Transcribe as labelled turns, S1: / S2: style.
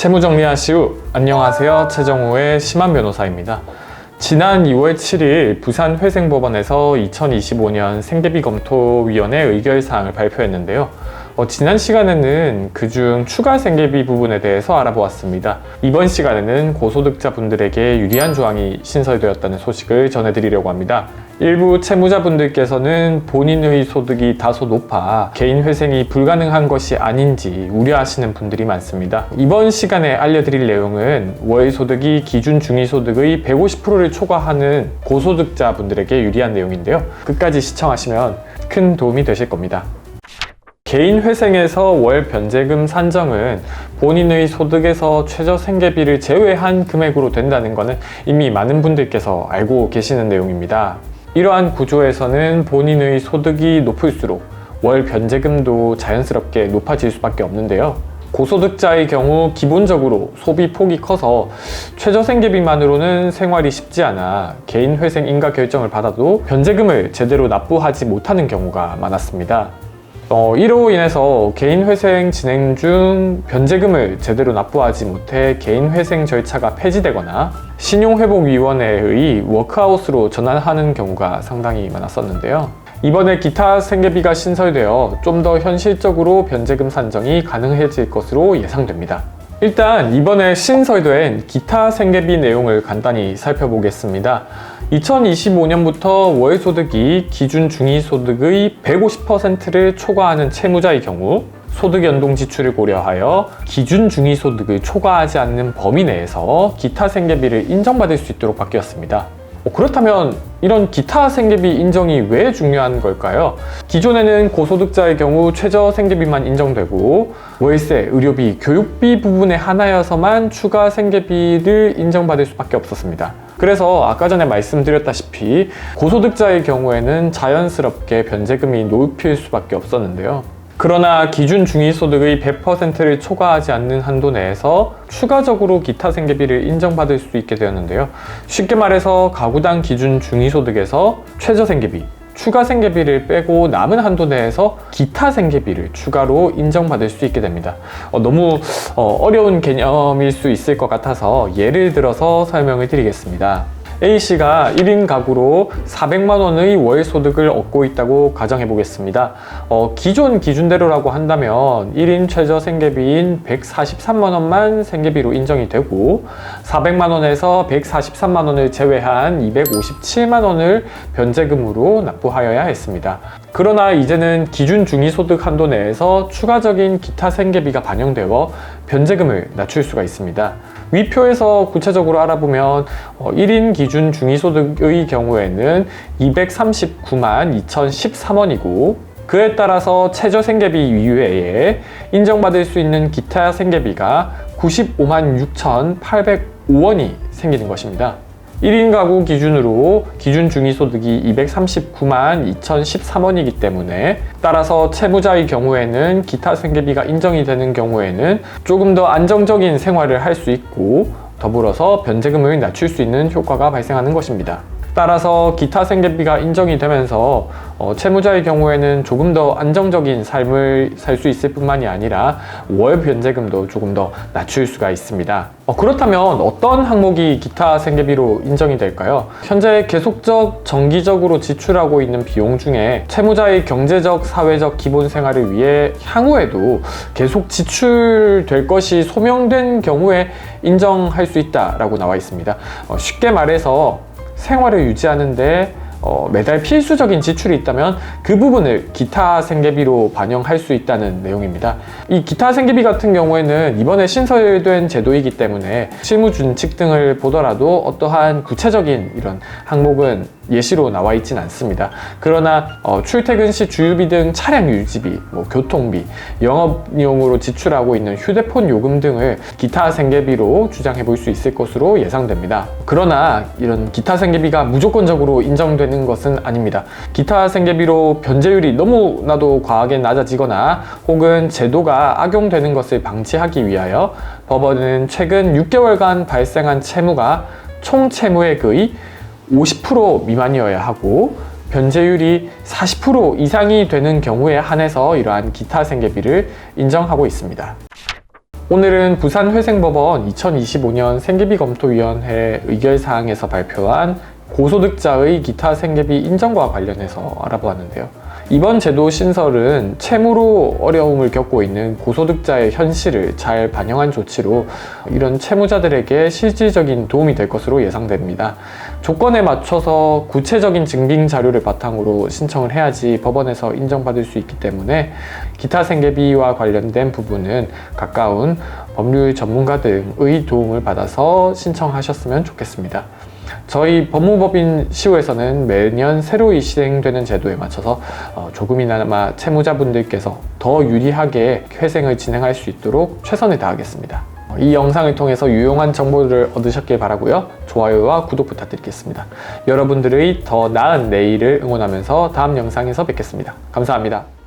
S1: 채무 정리하시오. 안녕하세요. 최정우의 심한 변호사입니다. 지난 2월 7일 부산회생법원에서 2025년 생계비검토위원회 의결사항을 발표했는데요. 지난 시간에는 그중 추가 생계비 부분에 대해서 알아보았습니다. 이번 시간에는 고소득자분들에게 유리한 조항이 신설되었다는 소식을 전해드리려고 합니다. 일부 채무자분들께서는 본인의 소득이 다소 높아 개인 회생이 불가능한 것이 아닌지 우려하시는 분들이 많습니다. 이번 시간에 알려드릴 내용은 월 소득이 기준 중위소득의 150%를 초과하는 고소득자분들에게 유리한 내용인데요. 끝까지 시청하시면 큰 도움이 되실 겁니다. 개인 회생에서 월 변제금 산정은 본인의 소득에서 최저 생계비를 제외한 금액으로 된다는 것은 이미 많은 분들께서 알고 계시는 내용입니다. 이러한 구조에서는 본인의 소득이 높을수록 월 변제금도 자연스럽게 높아질 수밖에 없는데요. 고소득자의 경우 기본적으로 소비 폭이 커서 최저 생계비만으로는 생활이 쉽지 않아 개인 회생 인가 결정을 받아도 변제금을 제대로 납부하지 못하는 경우가 많았습니다. 이로 인해서 개인 회생 진행 중 변제금을 제대로 납부하지 못해 개인 회생 절차가 폐지되거나 신용회복위원회의 워크아웃으로 전환하는 경우가 상당히 많았었는데요. 이번에 기타 생계비가 신설되어 좀 더 현실적으로 변제금 산정이 가능해질 것으로 예상됩니다. 일단 이번에 신설된 기타 생계비 내용을 간단히 살펴보겠습니다. 2025년부터 월소득이 기준 중위소득의 150%를 초과하는 채무자의 경우 소득연동 지출을 고려하여 기준 중위소득을 초과하지 않는 범위 내에서 기타 생계비를 인정받을 수 있도록 바뀌었습니다. 그렇다면 이런 기타 생계비 인정이 왜 중요한 걸까요? 기존에는 고소득자의 경우 최저 생계비만 인정되고 월세, 의료비, 교육비 부분에 하나여서만 추가 생계비를 인정받을 수밖에 없었습니다. 그래서 아까 전에 말씀드렸다시피 고소득자의 경우에는 자연스럽게 변제금이 높일 수밖에 없었는데요. 그러나 기준 중위소득의 100%를 초과하지 않는 한도 내에서 추가적으로 기타 생계비를 인정받을 수 있게 되었는데요. 쉽게 말해서 가구당 기준 중위소득에서 최저 생계비, 추가 생계비를 빼고 남은 한도 내에서 기타 생계비를 추가로 인정받을 수 있게 됩니다. 너무 어려운 개념일 수 있을 것 같아서 예를 들어서 설명을 드리겠습니다. A씨가 1인 가구로 400만 원의 월 소득을 얻고 있다고 가정해 보겠습니다. 기존 기준대로라고 한다면 1인 최저 생계비인 143만 원만 생계비로 인정이 되고 400만 원에서 143만 원을 제외한 257만 원을 변제금으로 납부하여야 했습니다. 그러나 이제는 기준 중위소득 한도 내에서 추가적인 기타 생계비가 반영되어 변제금을 낮출 수가 있습니다. 위표에서 구체적으로 알아보면 1인 기준 중위소득의 경우에는 239만 2013원이고 그에 따라서 최저 생계비 이외에 인정받을 수 있는 기타 생계비가 95만 6,805원이 생기는 것입니다. 1인 가구 기준으로 기준 중위소득이 239만 2013원이기 때문에 따라서 채무자의 경우에는 기타 생계비가 인정이 되는 경우에는 조금 더 안정적인 생활을 할 수 있고 더불어서 변제금을 낮출 수 있는 효과가 발생하는 것입니다. 따라서 기타 생계비가 인정이 되면서 채무자의 경우에는 조금 더 안정적인 삶을 살 수 있을 뿐만이 아니라 월 변제금도 조금 더 낮출 수가 있습니다. 그렇다면 어떤 항목이 기타 생계비로 인정이 될까요? 현재 계속적 정기적으로 지출하고 있는 비용 중에 채무자의 경제적, 사회적 기본 생활을 위해 향후에도 계속 지출될 것이 소명된 경우에 인정할 수 있다라고 나와 있습니다. 쉽게 말해서 생활을 유지하는데 매달 필수적인 지출이 있다면 그 부분을 기타 생계비로 반영할 수 있다는 내용입니다. 이 기타 생계비 같은 경우에는 이번에 신설된 제도이기 때문에 실무준칙 등을 보더라도 어떠한 구체적인 이런 항목은 예시로 나와 있진 않습니다. 그러나 출퇴근 시 주유비 등 차량 유지비, 교통비, 영업용으로 지출하고 있는 휴대폰 요금 등을 기타 생계비로 주장해 볼 수 있을 것으로 예상됩니다. 그러나 이런 기타 생계비가 무조건적으로 인정되는 것은 아닙니다. 기타 생계비로 변제율이 너무나도 과하게 낮아지거나 혹은 제도가 악용되는 것을 방지하기 위하여 법원은 최근 6개월간 발생한 채무가 총 채무액의 50% 미만이어야 하고 변제율이 40% 이상이 되는 경우에 한해서 이러한 기타 생계비를 인정하고 있습니다. 오늘은 부산회생법원 2025년 생계비검토위원회 의결사항에서 발표한 고소득자의 기타 생계비 인정과 관련해서 알아보았는데요. 이번 제도 신설은 채무로 어려움을 겪고 있는 고소득자의 현실을 잘 반영한 조치로 이런 채무자들에게 실질적인 도움이 될 것으로 예상됩니다. 조건에 맞춰서 구체적인 증빙 자료를 바탕으로 신청을 해야지 법원에서 인정받을 수 있기 때문에 기타 생계비와 관련된 부분은 가까운 법률 전문가 등의 도움을 받아서 신청하셨으면 좋겠습니다. 저희 법무법인 시호에서는 매년 새로 시행되는 제도에 맞춰서 조금이나마 채무자분들께서 더 유리하게 회생을 진행할 수 있도록 최선을 다하겠습니다. 이 영상을 통해서 유용한 정보를 얻으셨길 바라고요. 좋아요와 구독 부탁드리겠습니다. 여러분들의 더 나은 내일을 응원하면서 다음 영상에서 뵙겠습니다. 감사합니다.